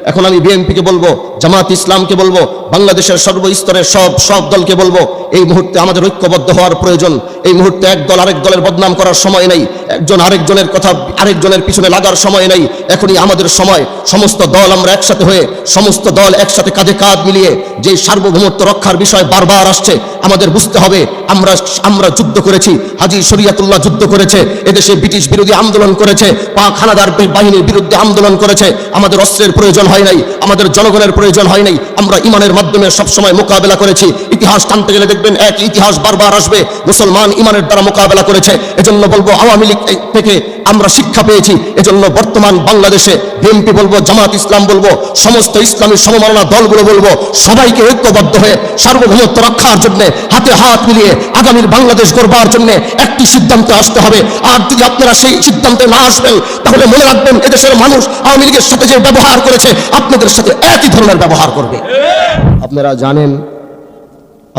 এখন আমি বিএনপিকে বলবো, জামাত ইসলামকে বলবো, বাংলাদেশের সর্বস্তরের সব দলকে বলবো, এই মুহূর্তে আমাদের ঐক্যবদ্ধ হওয়ার প্রয়োজন। এই মুহূর্তে এক দল আরেক দলের বদনাম করার সময় নেই, একজন আরেকজনের কথা আরেকজনের পিছনে লাগার সময় নেই। এখনই আমাদের সময়, সমস্ত দল আমরা একসাথে হয়ে, সমস্ত দল একসাথে কাঁধে কাঁধ মিলিয়ে যে সার্বভৌমত্ব রক্ষার বিষয় বারবার আসছে, আমাদের বুঝতে হবে আমরা যুদ্ধ করেছি, হাজী শরিয়াতুল্লাহ যুদ্ধ করেছে, এদেশে ব্রিটিশ বিরোধী আন্দোলন করেছে, পাক হানাদার বাহিনীর বিরুদ্ধে আন্দোলন করেছে। আমাদের অস্ত্রের প্রয়োজন হয় নাই, আমাদের জনগণের প্রয়োজন হয় নাই, আমরা ইমানের মাধ্যমে সবসময় মোকাবেলা করেছি। ইতিহাস টানতে গেলে দেখবেন এক ইতিহাস বারবার আসবে, মুসলমান ইমানের দ্বারা মোকাবেলা করেছে। এজন্য বলবো আওয়ামী লীগ থেকে আমরা শিক্ষা পেয়েছি। এজন্য বর্তমান বাংলাদেশে বিএনপি বলবো, জামাত ইসলাম বলবো, সমস্ত ইসলামী সমমনা দলগুলো বলবো, সবাইকে ঐক্যবদ্ধ হয়ে সার্বভৌমত্ব রক্ষার জন্য হাতে হাত মিলিয়ে আগামীর বাংলাদেশ গড়বার জন্য একটি সিদ্ধান্তে আসতে হবে। আর যদি আপনারা সেই সিদ্ধান্তে না আসবেন, তাহলে মনে রাখবেন এদেশের মানুষ আওয়ামী লীগের সাথে যে ব্যবহার করেছে আপনাদের সাথে একই ধরনের ব্যবহার করবে। আপনারা জানেন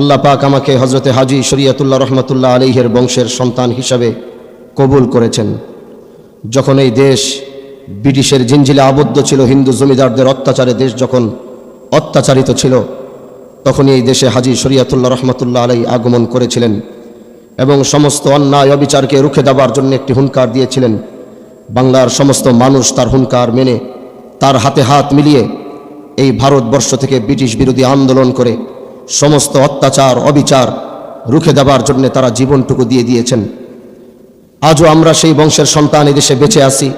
আল্লাহ পাক আমাকে হযরতে হাজী শরিয়াতুল্লাহ রহমতুল্লাহ আলাইহির বংশের সন্তান হিসাবে কবুল করেছেন। যখন এই দেশ ব্রিটিশের জিঞ্জিলে আবদ্ধ ছিল, হিন্দু জমিদারদের অত্যাচারে দেশ যখন অত্যাচারিত ছিল, তখনই এই দেশে হাজী শরিয়াতুল্লাহ রহমতুল্লাহ আলাইহি আগমন করেছিলেন এবং সমস্ত অন্যায় অবিচারকে রুখে দেওয়ার জন্য একটি হুঙ্কার দিয়েছিলেন। বাংলার সমস্ত মানুষ তার হুঙ্কার মেনে তার হাতে হাত মিলিয়ে এই ভারতবর্ষ থেকে ব্রিটিশ বিরোধী আন্দোলন করে সমস্ত অত্যাচার অবিচার রুখে দেওয়ার জন্য তারা জীবনটুকু দিয়ে দিয়েছেন। আজও আমরা সেই বংশের সন্তান এদেশে বেঁচে আছি,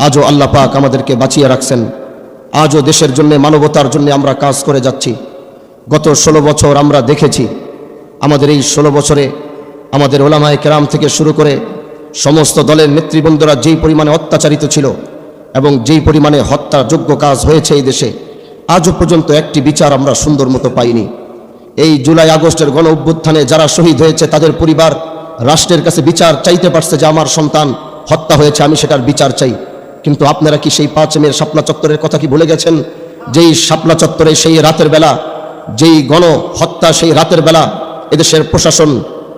আজও আল্লাহ পাক আমাদেরকে বাঁচিয়ে রাখছেন, আজও দেশের জন্য মানবতার জন্য আমরা কাজ করে যাচ্ছি। গত 16 বছর আমরা দেখেছি, আমাদের এই 16 বছরে আমাদের ওলামায়ে কেরাম থেকে শুরু করে সমস্ত দলের নেতৃবৃন্দরা যেই পরিমাণে অত্যাচারিত ছিল এবং যেই পরিমাণে হত্যাযোগ্য কাজ হয়েছে এই দেশে, আজও পর্যন্ত একটি বিচার আমরা সুন্দর মতো পাইনি। এই জুলাই আগস্টের গণ অভ্যুত্থানে যারা শহীদ হয়েছে তাদের পরিবার রাষ্ট্রের কাছে বিচার চাইতে পারছে যে আমার সন্তান হত্যা হয়েছে, আমি সেটার বিচার চাই। কিন্তু আপনারা কি সেই 5 মের শাপলা চত্বরের কথা কি ভুলে গেছেন? যেই শাপলা চত্বরে সেই রাতের বেলা যেই গণ হত্যা, সেই রাতের বেলা এদেশের প্রশাসন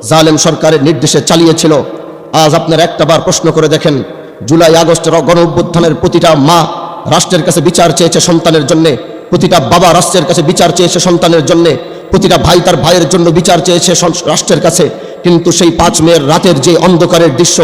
জালেম সরকারের নির্দেশে চালিয়েছিল। আজ আপনারা একটাবার প্রশ্ন করে দেখেন, জুলাই আগস্টের গণ অভ্যুত্থানের প্রতিটা মা রাষ্ট্রের কাছে বিচার চেয়েছে সন্তানের জন্যে, প্রতিটা বাবা রাষ্ট্রের কাছে বিচার চেয়েছে সন্তানের জন্যে, প্রতিটা ভাই তার ভাইয়ের জন্য বিচার চেয়েছে রাষ্ট্রের কাছে। কিন্তু সেই 5 মের রাতের যে অন্ধকারের দৃশ্য,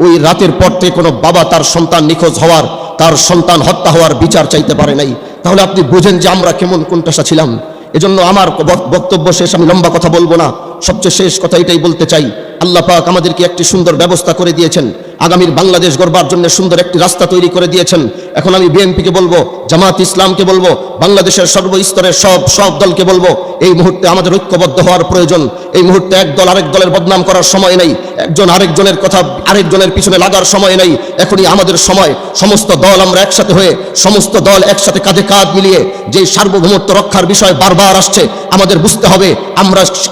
ওই রাতের পর থেকে কোনো বাবা তার সন্তান নিখোঁজ হওয়ার, তার সন্তান হত্যা হওয়ার বিচার চাইতে পারে নাই। তাহলে আপনি বুঝেন যে আমরা কেমন কোণঠাসা ছিলাম। এজন্য আমার বক্তব্য শেষ, আমি লম্বা কথা বলবো না, সবচেয়ে শেষ কথা এটাই বলতে চাই, আল্লাহ পাক আমাদেরকে একটি সুন্দর ব্যবস্থা করে দিয়েছেন, আগামীর বাংলাদেশ গড়বার জন্য সুন্দর একটি রাস্তা তৈরি করে দিয়েছেন। এখন আমি বিএনপিকে বলবো, জামাত ইসলামকে বলবো, বাংলাদেশের সর্বস্তরের সব দলকে বলবো, এই মুহূর্তে আমাদের ঐক্যবদ্ধ হওয়ার প্রয়োজন। এই মুহূর্তে এক দল আরেক দলের বদনাম করার সময় নেই, একজন আরেকজনের কথা আরেকজনের পিছনে লাগার সময় নেই। এখনই আমাদের সময়, সমস্ত দল আমরা একসাথে হয়ে, সমস্ত দল একসাথে কাঁধে কাঁধ মিলিয়ে যে সার্বভৌমত্ব রক্ষার বিষয় বারবার আসছে, আমাদের বুঝতে হবে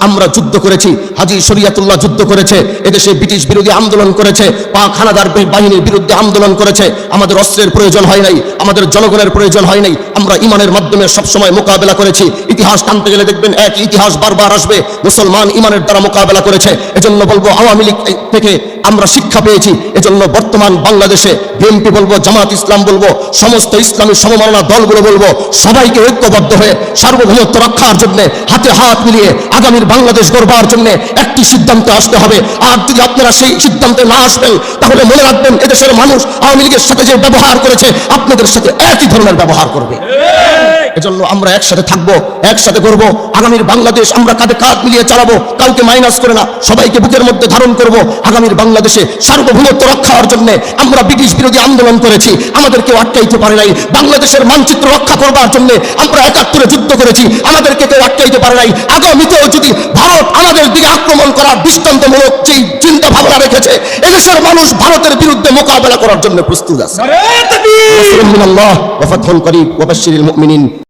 আমরা যুদ্ধ করেছি, হাজী শরিয়াতুল্লাহ যুদ্ধ করেছে, এদেশে ব্রিটিশ বিরোধী আন্দোলন করেছে, পাক হানাদার বাহিনীর বিরুদ্ধে আন্দোলন করেছে। আমাদের অস্ত্রের প্রয়োজন হয় নাই, আমাদের জনগণের প্রয়োজন হয় নাই, আমরা ইমানের মাধ্যমে সবসময় মোকাবেলা করেছি। ইতিহাস টানতে গেলে দেখবেন এক ইতিহাস বারবার আসবে, মুসলমান ইমানের দ্বারা মোকাবেলা করেছে। এজন্য বলবো আওয়ামী লীগ থেকে আমরা শিক্ষা পেয়েছি। এজন্য বর্তমান বাংলাদেশে বিএনপি বলবো, জামাত ইসলাম বলবো, সমস্ত ইসলামী সমমনা দলগুলো বলবো, সবাইকে ঐক্যবদ্ধ হয়ে সার্বভৌমত্ব রক্ষার জন্য হাতে হাত মিলিয়ে আগামীর বাংলাদেশ গড়বার জন্য একটি সিদ্ধান্তে আসতে হবে। আর যদি আপনারা সেই সিদ্ধান্তে না আসবেন, তাহলে মনে রাখবেন এদেশের মানুষ আওয়ামী লীগের সাথে যে ব্যবহার করেছে আপনাদের সাথে একই ধরনের ব্যবহার করবে। এজন্য আমরা একসাথে থাকবো, একসাথে করবো, আগামীর বাংলাদেশ আমরা কাঁধে কাঁধ মিলিয়ে চালাবো, কাউকে মাইনাস করে না, সবাইকে বুকের মধ্যে ধারণ করবো। আগামীর বাংলাদেশে সার্বভৌমত্ব রক্ষার জন্য আমরা ব্রিটিশ বিরোধী আন্দোলন করেছি, আমাদের কেউ আটকাইতে পারে নাই। বাংলাদেশের মানচিত্র রক্ষা করবার জন্য আমরা 71 যুদ্ধ করেছি, আমাদেরকে কেউ আটকাইতে পারে নাই। আগামীতেও যদি ভারত আমাদের দিকে আক্রমণ করার দৃষ্টান্তমূলক যেই চিন্তা ভাবনা রেখেছে, এদেশের মানুষ ভারতের বিরুদ্ধে মোকাবেলা করার জন্য প্রস্তুত আছে।